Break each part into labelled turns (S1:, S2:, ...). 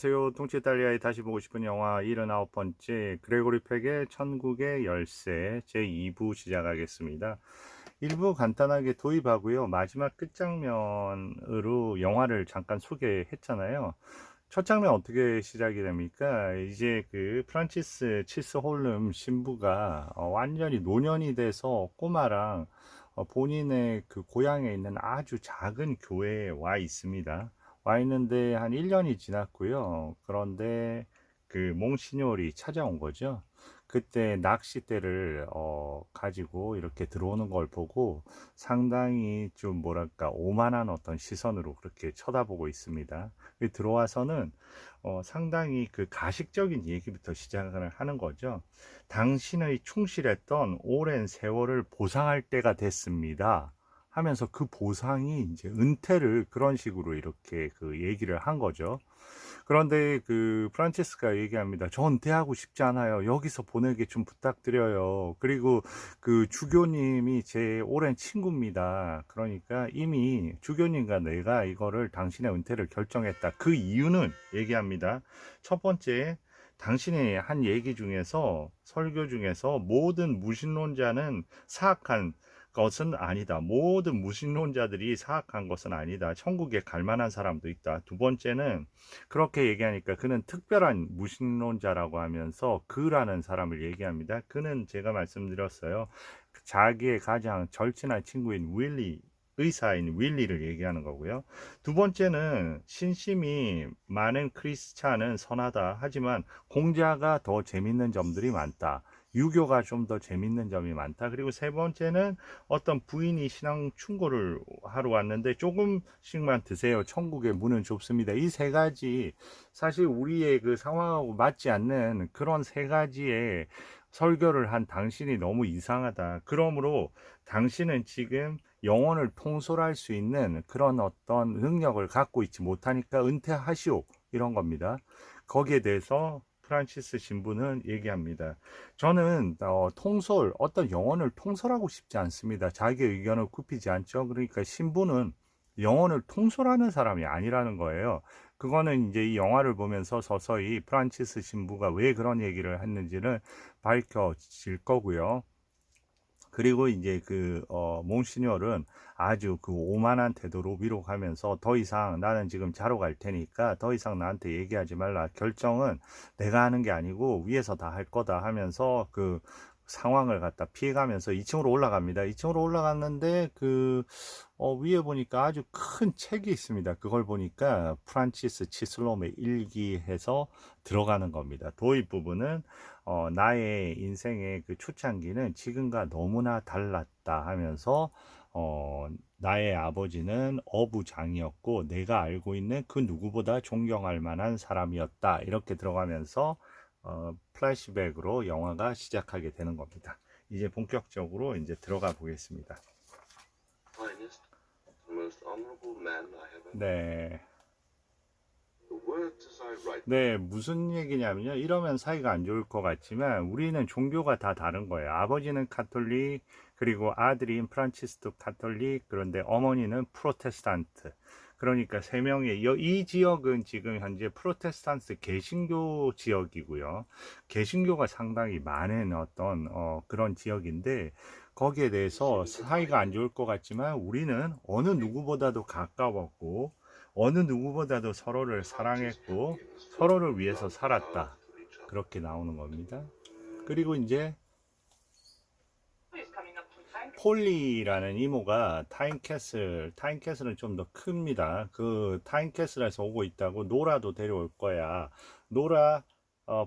S1: 안녕하세요. 동체 이탈리아에 다시 보고 싶은 영화 79번째 그레고리 팩의 천국의 열쇠 제2부 시작하겠습니다. 1부 간단하게 도입하고요. 마지막 끝장면으로 영화를 잠깐 소개했잖아요. 첫 장면 어떻게 시작이 됩니까? 이제 그 프란치스 치스 홀름 신부가 완전히 노년이 돼서 꼬마랑 본인의 그 고향에 있는 아주 작은 교회에 와 있습니다. 와 있는데 한 1년이 지났고요. 그런데 그 몽시뇰이 찾아온 거죠. 그때 낚싯대를 가지고 이렇게 들어오는 걸 보고 상당히 좀 뭐랄까 오만한 어떤 시선으로 그렇게 쳐다보고 있습니다. 들어와서는 상당히 그 가식적인 얘기부터 시작을 하는 거죠. 당신의 충실했던 오랜 세월을 보상할 때가 됐습니다. 하면서 그 보상이 이제 은퇴를 그런 식으로 이렇게 그 얘기를 한 거죠. 그런데 그 프란체스가 얘기합니다. 저 은퇴하고 싶지 않아요. 여기서 보내게 좀 부탁드려요. 그리고 그 주교님이 제 오랜 친구입니다. 그러니까 이미 주교님과 내가 이거를 당신의 은퇴를 결정했다. 그 이유는 얘기합니다. 첫 번째, 당신이 한 얘기 중에서 설교 중에서 모든 무신론자는 사악한 것은 아니다. 모든 무신론자들이 사악한 것은 아니다. 천국에 갈 만한 사람도 있다. 두 번째는 그렇게 얘기하니까 그는 특별한 무신론자라고 하면서 그라는 사람을 얘기합니다. 그는 제가 말씀드렸어요. 자기의 가장 절친한 친구인 윌리, 의사인 윌리를 얘기하는 거고요. 두 번째는 신심이 많은 크리스찬은 선하다. 하지만 공자가 더 재밌는 점들이 많다. 유교가 좀 더 재밌는 점이 많다. 그리고 세 번째는 어떤 부인이 신앙 충고를 하러 왔는데 조금씩만 드세요. 천국의 문은 좁습니다. 이 세 가지 사실 우리의 그 상황하고 맞지 않는 그런 세 가지의 설교를 한 당신이 너무 이상하다. 그러므로 당신은 지금 영혼을 통솔할 수 있는 그런 어떤 능력을 갖고 있지 못하니까 은퇴하시오. 이런 겁니다. 거기에 대해서 프란시스 신부는 얘기합니다. 저는 통솔, 어떤 영혼을 통솔하고 싶지 않습니다. 자기 의견을 굽히지 않죠. 그러니까 신부는 영혼을 통솔하는 사람이 아니라는 거예요. 그거는 이제 이 영화를 보면서 서서히 프란치스 신부가 왜 그런 얘기를 했는지는 밝혀질 거고요. 그리고 이제 그 몽시뉴얼은 아주 그 오만한 태도로 위로하면서 더 이상 나는 지금 자러 갈 테니까 더 이상 나한테 얘기하지 말라. 결정은 내가 하는 게 아니고 위에서 다 할 거다 하면서 그 상황을 갖다 피해가면서 2층으로 올라갑니다. 2층으로 올라갔는데 그 위에 보니까 아주 큰 책이 있습니다. 그걸 보니까 프란치스 치슬롬의 일기해서 들어가는 겁니다. 도입 부분은 나의 인생의 그 초창기는 지금과 너무나 달랐다 하면서 나의 아버지는 어부장이었고 내가 알고 있는 그 누구보다 존경할 만한 사람이었다. 이렇게 들어가면서 플래시백으로 영화가 시작하게 되는 겁니다. 이제 본격적으로 이제 들어가 보겠습니다. 네. 네, 무슨 얘기냐면요. 이러면 사이가 안 좋을 것 같지만 우리는 종교가 다 다른 거예요. 아버지는 카톨릭, 그리고 아들인 프란치스도 카톨릭, 그런데 어머니는 프로테스탄트. 그러니까 세 명의 이 지역은 지금 현재 프로테스탄트 개신교 지역이고요. 개신교가 상당히 많은 어떤 그런 지역인데 거기에 대해서 사이가 안 좋을 것 같지만 우리는 어느 누구보다도 가까웠고 어느 누구보다도 서로를 사랑했고 서로를 위해서 살았다. 그렇게 나오는 겁니다. 그리고 이제 폴리라는 이모가 타임캐슬은 좀 더 큽니다. 그 타임캐슬에서 오고 있다고 노라도 데려올 거야. 노라,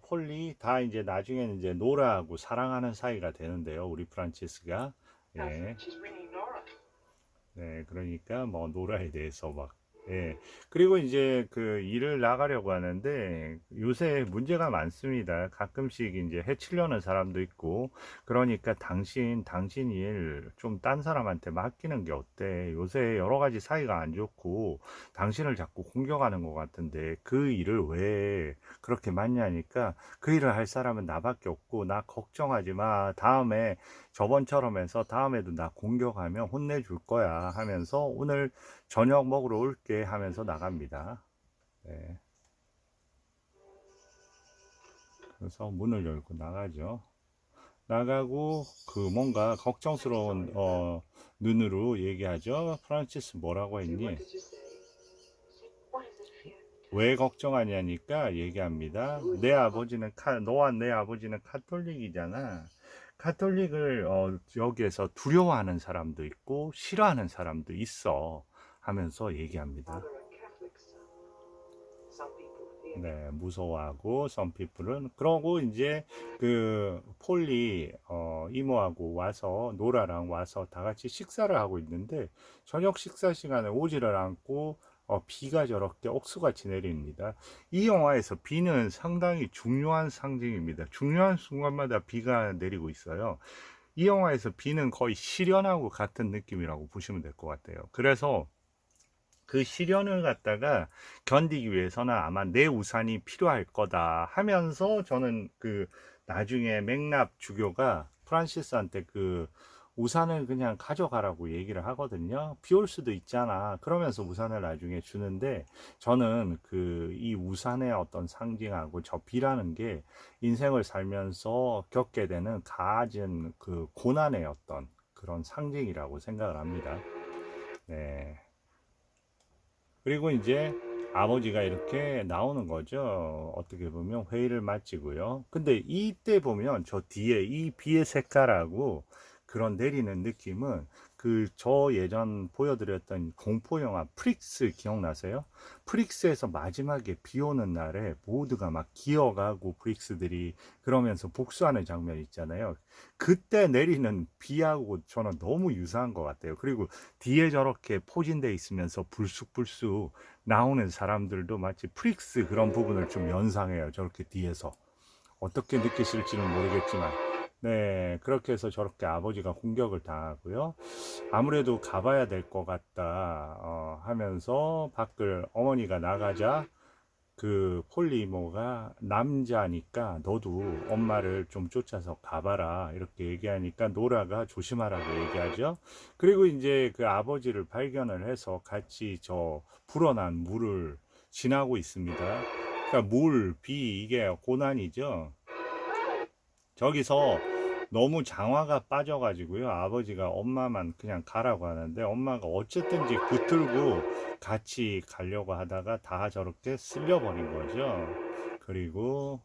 S1: 폴리 다 이제 나중에는 이제 노라하고 사랑하는 사이가 되는데요. 우리 프란치스가. 예. 네, 그러니까 뭐 노라에 대해서 막 예. 그리고 이제 그 일을 나가려고 하는데 요새 문제가 많습니다. 가끔씩 이제 해치려는 사람도 있고 그러니까 당신 일 좀 딴 사람한테 맡기는 게 어때? 요새 여러 가지 사이가 안 좋고 당신을 자꾸 공격하는 것 같은데 그 일을 왜 그렇게 맡냐니까 그 일을 할 사람은 나밖에 없고 나 걱정하지 마. 다음에 저번처럼 해서 다음에도 나 공격하면 혼내줄 거야 하면서 오늘 저녁 먹으러 올게 하면서 나갑니다. 네. 그래서 문을 열고 나가죠. 나가고 그 뭔가 걱정스러운 눈으로 얘기하죠. 프란시스 뭐라고 했니? 왜 걱정하냐니까 얘기합니다. 너와 내 아버지는 카톨릭이잖아. 카톨릭을 여기에서 두려워하는 사람도 있고 싫어하는 사람도 있어 하면서 얘기합니다. 네, 무서워하고 some people은 그러고 이제 그 폴리 이모하고 와서 노라랑 와서 다 같이 식사를 하고 있는데 저녁 식사 시간에 오지를 않고 비가 저렇게 억수같이 내립니다. 이 영화에서 비는 상당히 중요한 상징입니다. 중요한 순간마다 비가 내리고 있어요. 이 영화에서 비는 거의 시련하고 같은 느낌이라고 보시면 될 것 같아요. 그래서 그 시련을 갖다가 견디기 위해서는 아마 내 우산이 필요할 거다 하면서 저는 그 나중에 맥납 주교가 프란시스한테 그 우산을 그냥 가져가라고 얘기를 하거든요. 비 올 수도 있잖아. 그러면서 우산을 나중에 주는데 저는 그 이 우산의 어떤 상징하고 저 비라는 게 인생을 살면서 겪게 되는 갖은 그 고난의 어떤 그런 상징이라고 생각을 합니다. 네. 그리고 이제 아버지가 이렇게 나오는 거죠. 어떻게 보면 회의를 마치고요. 근데 이때 보면 저 뒤에 이 비의 색깔하고 그런 내리는 느낌은 그 저 예전 보여드렸던 공포 영화 프릭스 기억나세요? 프릭스에서 마지막에 비 오는 날에 모두가 막 기어가고 프릭스들이 그러면서 복수하는 장면 있잖아요. 그때 내리는 비하고 저는 너무 유사한 것 같아요. 그리고 뒤에 저렇게 포진돼 있으면서 불쑥불쑥 나오는 사람들도 마치 프릭스 그런 부분을 좀 연상해요. 저렇게 뒤에서. 어떻게 느끼실지는 모르겠지만. 네, 그렇게 해서 저렇게 아버지가 공격을 당하고요. 아무래도 가봐야 될 것 같다 하면서 밖을 어머니가 나가자 그 폴리 이모가 남자니까 너도 엄마를 좀 쫓아서 가봐라 이렇게 얘기하니까 노라가 조심하라고 얘기하죠. 그리고 이제 그 아버지를 발견을 해서 같이 저 불어난 물을 지나고 있습니다. 그러니까 물, 비 이게 고난이죠. 저기서 너무 장화가 빠져가지고요. 아버지가 엄마만 그냥 가라고 하는데 엄마가 어쨌든지 붙들고 같이 가려고 하다가 다 저렇게 쓸려버린 거죠. 그리고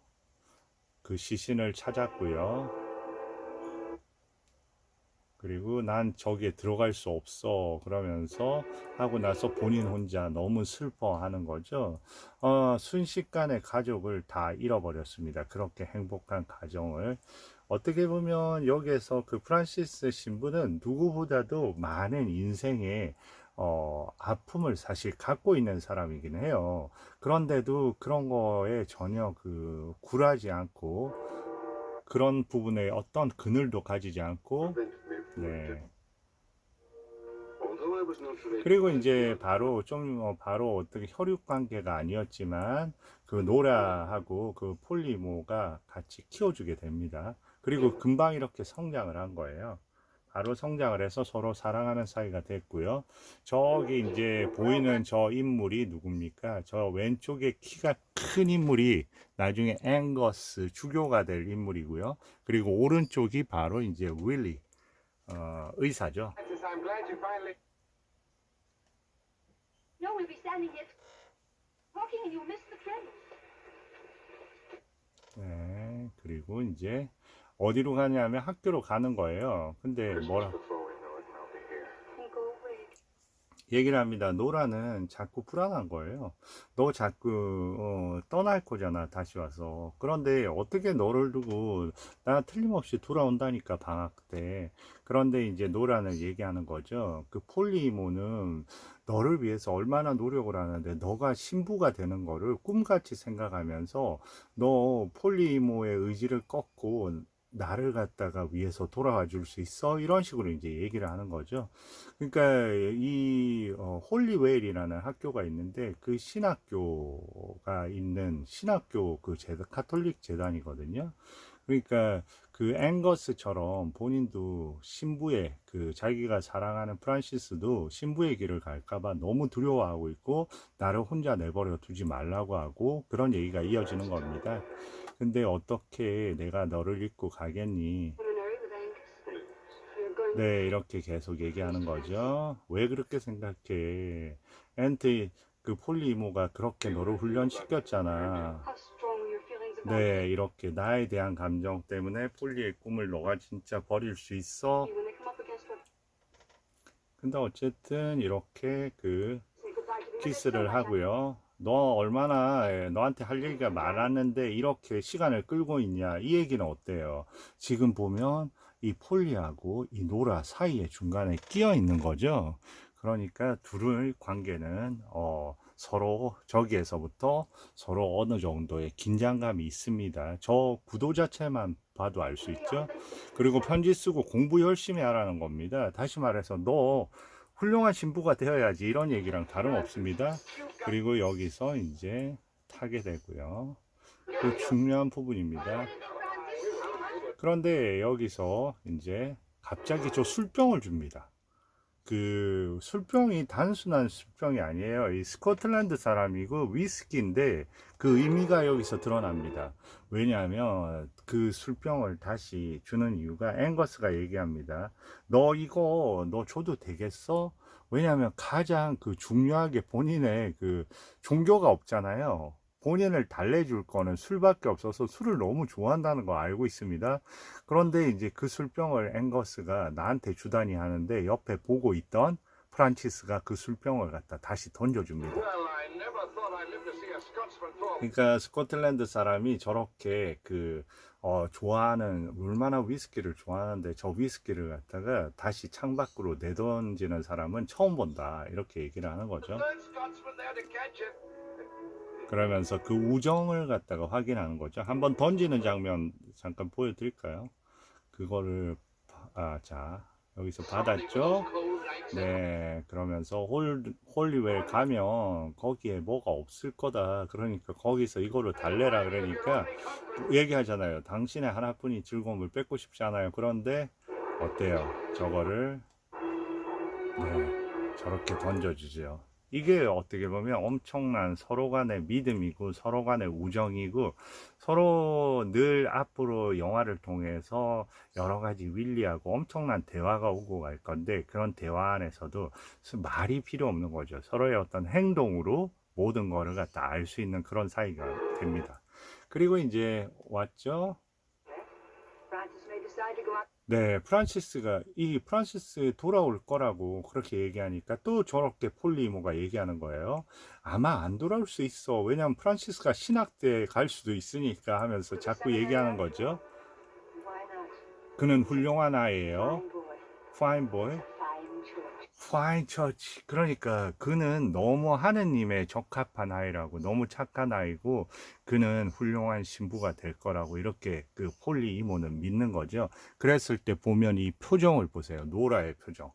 S1: 그 시신을 찾았고요. 그리고 난 저기에 들어갈 수 없어 그러면서 하고 나서 본인 혼자 너무 슬퍼하는 거죠. 순식간에 가족을 다 잃어버렸습니다. 그렇게 행복한 가정을. 어떻게 보면 여기에서 그 프란시스 신부는 누구보다도 많은 인생의 아픔을 사실 갖고 있는 사람이긴 해요. 그런데도 그런 거에 전혀 그 굴하지 않고 그런 부분에 어떤 그늘도 가지지 않고 네. 그리고 이제 바로 바로 어떻게 혈육 관계가 아니었지만 그 노라하고 그 폴리모가 같이 키워주게 됩니다. 그리고 금방 이렇게 성장을 한 거예요. 바로 성장을 해서 서로 사랑하는 사이가 됐고요. 저기 이제 보이는 저 인물이 누굽니까? 저 왼쪽에 키가 큰 인물이 나중에 앵거스 주교가 될 인물이고요. 그리고 오른쪽이 바로 이제 윌리 의사죠. No, we'll be standing here talking and you'll miss the train. 네, 그리고 이제 어디로 가냐면 학교로 가는 거예요. 근데 뭐라 얘기를 합니다. 노라는 자꾸 불안한 거예요. 너 자꾸 떠날 거잖아, 다시 와서. 그런데 어떻게 너를 두고 나 틀림없이 돌아온다니까 방학 때. 그런데 이제 노라는 얘기하는 거죠. 그 폴리모는 너를 위해서 얼마나 노력을 하는데 너가 신부가 되는 거를 꿈같이 생각하면서 너 폴리모의 의지를 꺾고 나를 갖다가 위해서 돌아와 줄 수 있어? 이런 식으로 이제 얘기를 하는 거죠. 그러니까 이 홀리웨일이라는 학교가 있는데 그 신학교가 있는 신학교 그 카톨릭 재단이거든요. 그러니까 그 앵거스처럼 본인도 신부의 그 자기가 사랑하는 프란시스도 신부의 길을 갈까봐 너무 두려워하고 있고 나를 혼자 내버려 두지 말라고 하고 그런 얘기가 이어지는 겁니다. 근데 어떻게 내가 너를 잊고 가겠니? 네, 이렇게 계속 얘기하는 거죠. 왜 그렇게 생각해? 앤티, 그 폴리 이모가 그렇게 너를 훈련시켰잖아. 네, 이렇게 나에 대한 감정 때문에 폴리의 꿈을 너가 진짜 버릴 수 있어? 근데 어쨌든 이렇게 그 키스를 하고요. 너 얼마나 너한테 할 얘기가 많았는데 이렇게 시간을 끌고 있냐? 이 얘기는 어때요? 지금 보면 이 폴리하고 이 노라 사이에 중간에 끼어 있는 거죠. 그러니까 둘의 관계는 서로 저기에서부터 서로 어느 정도의 긴장감이 있습니다. 저 구도 자체만 봐도 알 수 있죠. 그리고 편지 쓰고 공부 열심히 하라는 겁니다. 다시 말해서 너 훌륭한 신부가 되어야지 이런 얘기랑 다름없습니다. 그리고 여기서 이제 타게 되고요. 그 중요한 부분입니다. 그런데 여기서 이제 갑자기 저 술병을 줍니다. 그 술병이 단순한 술병이 아니에요. 이 스코틀랜드 사람이고 위스키인데 그 의미가 여기서 드러납니다. 왜냐하면 그 술병을 다시 주는 이유가 앵거스가 얘기합니다. 너 이거 너 줘도 되겠어? 왜냐하면 가장 그 중요하게 본인의 그 종교가 없잖아요. 본인을 달래줄 거는 술밖에 없어서 술을 너무 좋아한다는 거 알고 있습니다. 그런데 이제 그 술병을 앵거스가 나한테 주다니 하는데 옆에 보고 있던 프란치스가 그 술병을 갖다 다시 던져줍니다. 그러니까 스코틀랜드 사람이 저렇게 그 좋아하는 얼마나 위스키를 좋아하는데 저 위스키를 갖다가 다시 창밖으로 내던지는 사람은 처음 본다 이렇게 얘기를 하는 거죠. 그러면서 그 우정을 갖다가 확인하는 거죠. 한번 던지는 장면 잠깐 보여드릴까요? 그거를 자 여기서 받았죠. 네, 그러면서 홀리웰 가면 거기에 뭐가 없을 거다. 그러니까 거기서 이거를 달래라 그러니까 얘기하잖아요. 당신의 하나뿐인 즐거움을 뺏고 싶지 않아요. 그런데 어때요? 저거를 네, 저렇게 던져주죠. 이게 어떻게 보면 엄청난 서로 간의 믿음이고 서로 간의 우정이고 서로 늘 앞으로 영화를 통해서 여러 가지 윌리하고 엄청난 대화가 오고 갈 건데 그런 대화 안에서도 말이 필요 없는 거죠. 서로의 어떤 행동으로 모든 거를 갖다 알 수 있는 그런 사이가 됩니다. 그리고 이제 왔죠. 네, 프란시스 돌아올 거라고 그렇게 얘기하니까 또 저렇게 폴리 이모가 얘기하는 거예요. 아마 안 돌아올 수 있어. 왜냐면 프란시스가 신학대에 갈 수도 있으니까 하면서 자꾸 얘기하는 거죠. 그는 훌륭한 아이예요. Fine boy. Fine church. 그러니까 그는 너무 하느님의 적합한 아이라고 너무 착한 아이고 그는 훌륭한 신부가 될 거라고 이렇게 그 폴리 이모는 믿는 거죠. 그랬을 때 보면 이 표정을 보세요. 노라의 표정.